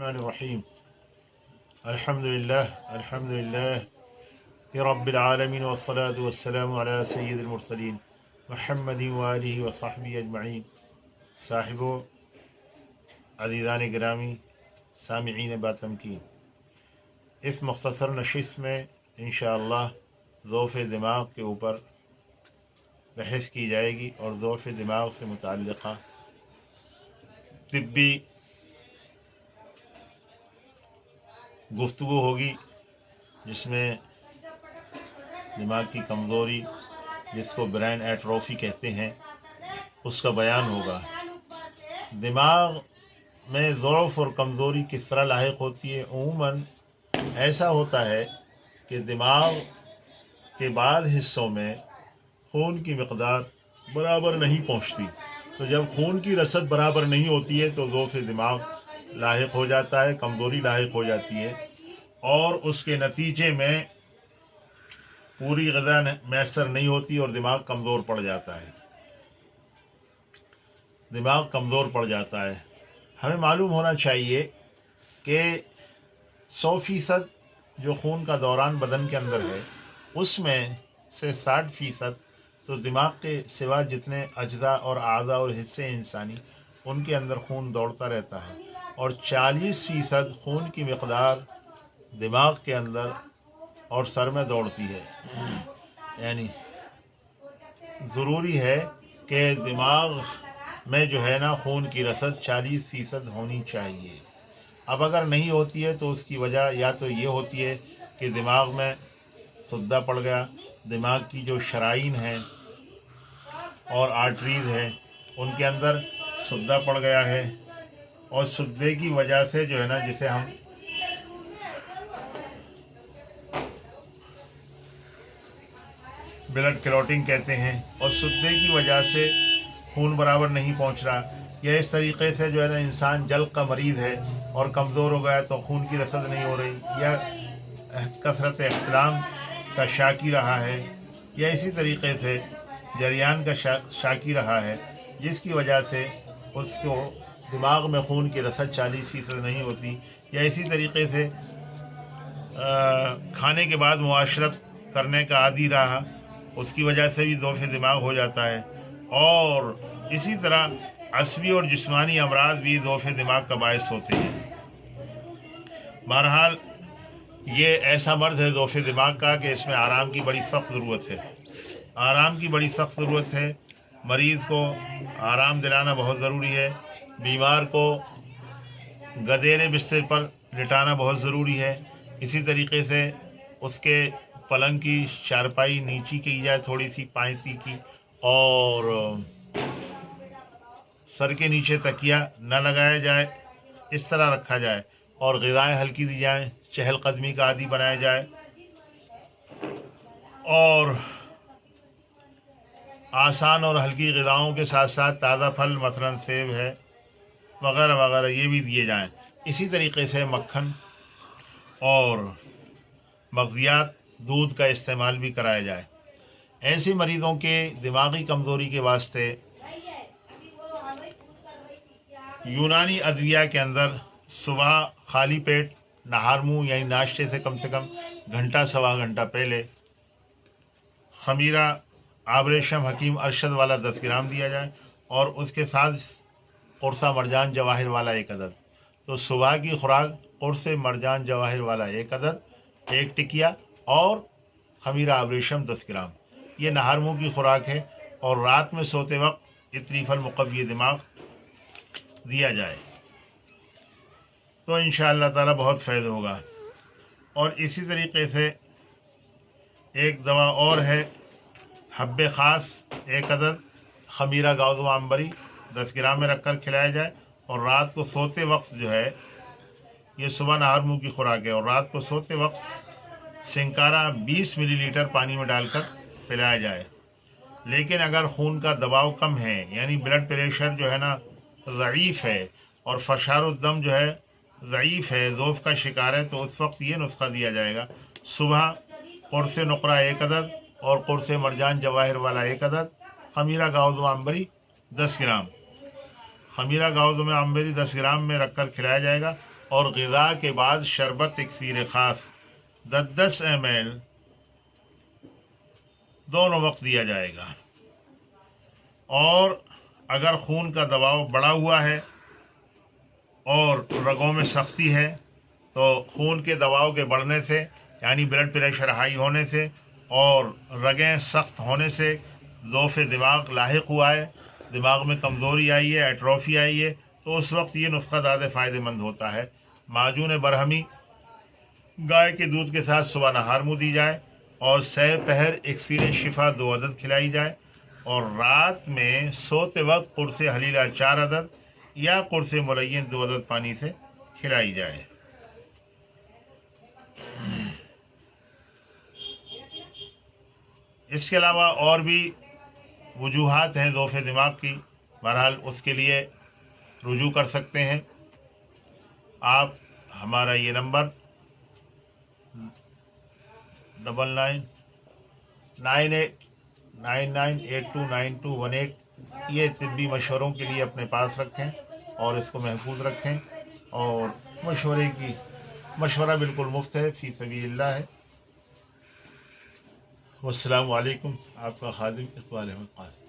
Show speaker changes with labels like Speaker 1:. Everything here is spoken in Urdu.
Speaker 1: الرحیم الحمدللہ رب العالمین والصلاة والسلام علی سید المرسلین محمد وآلہ وصحبہ اجمعین۔ صاحبو، عزیزان گرامی، سامعین باتمکین، اس مختصر نشست میں انشاءاللہ ضعف دماغ کے اوپر بحث کی جائے گی اور ضعف دماغ سے متعلقہ طبی گفتگو ہوگی، جس میں دماغ کی کمزوری، جس کو برین ایٹروفی کہتے ہیں، اس کا بیان ہوگا۔ دماغ میں ضعف اور کمزوری کس طرح لاحق ہوتی ہے؟ عموماً ایسا ہوتا ہے کہ دماغ کے بعض حصوں میں خون کی مقدار برابر نہیں پہنچتی، تو جب خون کی رسد برابر نہیں ہوتی ہے تو ضعف دماغ لاحق ہو جاتا ہے، کمزوری لاحق ہو جاتی ہے، اور اس کے نتیجے میں پوری غذا میسر نہیں ہوتی اور دماغ کمزور پڑ جاتا ہے۔ ہمیں معلوم ہونا چاہیے کہ 100% جو خون کا دوران بدن کے اندر ہے، اس میں سے 60% تو دماغ کے سوا جتنے اجزاء اور اعضاء اور حصے انسانی، ان کے اندر خون دوڑتا رہتا ہے، اور 40% خون کی مقدار دماغ کے اندر اور سر میں دوڑتی ہے۔ یعنی ضروری ہے کہ دماغ میں جو ہے نا خون کی رسد 40% ہونی چاہیے۔ اب اگر نہیں ہوتی ہے تو اس کی وجہ یا تو یہ ہوتی ہے کہ دماغ میں سدہ پڑ گیا، دماغ کی جو شرائین ہیں اور آرٹریز ہیں ان کے اندر سدہ پڑ گیا ہے، اور سدے کی وجہ سے جو ہے نا، جسے ہم بلڈ کلوٹنگ کہتے ہیں، اور سدے کی وجہ سے خون برابر نہیں پہنچ رہا، یا اس طریقے سے جو ہے نا انسان جلد کا مریض ہے اور کمزور ہو گیا تو خون کی رسد نہیں ہو رہی، یا کثرت احتلام کا شاکی رہا ہے، یا اسی طریقے سے جریان کا شاکی رہا ہے، جس کی وجہ سے اس کو دماغ میں خون کی رسد 40% نہیں ہوتی، یا اسی طریقے سے کھانے کے بعد معاشرت کرنے کا عادی رہا، اس کی وجہ سے بھی ضعف دماغ ہو جاتا ہے، اور اسی طرح عصبی اور جسمانی امراض بھی ضعف دماغ کا باعث ہوتے ہیں۔ بہرحال یہ ایسا مرض ہے ضعف دماغ کا کہ اس میں آرام کی بڑی سخت ضرورت ہے۔ مریض کو آرام دلانا بہت ضروری ہے، بیمار کو گدیرے بستر پر لٹانا بہت ضروری ہے، اسی طریقے سے اس کے پلنگ کی چارپائی نیچی کی جائے، تھوڑی سی پائتی کی، اور سر کے نیچے تکیہ نہ لگایا جائے، اس طرح رکھا جائے، اور غذائیں ہلکی دی جائیں، چہل قدمی کا عادی بنایا جائے، اور آسان اور ہلکی غذاؤں کے ساتھ ساتھ تازہ پھل مثلاً سیب ہے وغیرہ وغیرہ یہ بھی دیے جائیں۔ اسی طریقے سے مکھن اور مغزیات، دودھ کا استعمال بھی کرایا جائے۔ ایسے مریضوں کے دماغی کمزوری کے واسطے یونانی ادویہ کے اندر صبح خالی پیٹ نہار منہ یعنی ناشتے سے کم گھنٹہ سوا گھنٹہ پہلے خمیرہ آبریشم حکیم ارشد والا 10 گرام دیا جائے، اور اس کے ساتھ قرصہ مرجان جواہر والا 1 عدد۔ تو صبح کی خوراک قرص مرجان جواہر والا 1 عدد، 1 ٹکیا، اور خمیرہ آبریشم 10 گرام، یہ نہار منہ کی خوراک ہے، اور رات میں سوتے وقت اطریف المقوی دماغ دیا جائے تو انشاءاللہ تعالی بہت فائدہ ہوگا۔ اور اسی طریقے سے ایک دوا اور ہے، حب خاص 1 عدد، خمیرہ گاؤز و عنبری 10 گرام میں رکھ کر کھلایا جائے، اور رات کو سوتے وقت جو ہے، یہ صبح نہار منہ کی خوراک ہے، اور رات کو سوتے وقت سنکارا 20 ملی لیٹر پانی میں ڈال کر پلایا جائے۔ لیکن اگر خون کا دباؤ کم ہے، یعنی بلڈ پریشر جو ہے نا ضعیف ہے، اور فشار الدم جو ہے ضعیف ہے، ضعف کا شکار ہے، تو اس وقت یہ نسخہ دیا جائے گا: صبح قرص نقرہ 1 عدد اور قرص مرجان جواہر والا 1 عدد، خمیرہ گاؤز و عنبری 10 گرام، خمیرہ گاؤز و عنبری 10 گرام میں رکھ کر کھلایا جائے گا، اور غذا کے بعد شربت اکسیر خاص 10 ml دونوں وقت دیا جائے گا۔ اور اگر خون کا دباؤ بڑھا ہوا ہے اور رگوں میں سختی ہے تو خون کے دباؤ کے بڑھنے سے یعنی بلڈ پریشر ہائی ہونے سے اور رگیں سخت ہونے سے ضعف دماغ لاحق ہوا ہے، دماغ میں کمزوری آئی ہے، ایٹروفی آئی ہے، تو اس وقت یہ نسخہ زیادہ فائدہ مند ہوتا ہے۔ معجون برہمی گائے کے دودھ کے ساتھ صبح نہار منہ دی جائے اور سحر پہر اکسیر شفا 2 عدد کھلائی جائے، اور رات میں سوتے وقت قرص حلیلہ 4 عدد یا قرص ملین 2 عدد پانی سے کھلائی جائے۔ اس کے علاوہ اور بھی وجوہات ہیں ضعف دماغ کی، بہرحال اس کے لیے رجوع کر سکتے ہیں آپ۔ ہمارا یہ نمبر 9998929218 یہ طبی مشوروں کے لیے اپنے پاس رکھیں اور اس کو محفوظ رکھیں، اور مشورہ بالکل مفت ہے، فی سبیل اللہ ہے۔ والسلام علیکم، آپ کا خادم اقبال احمد قاسم۔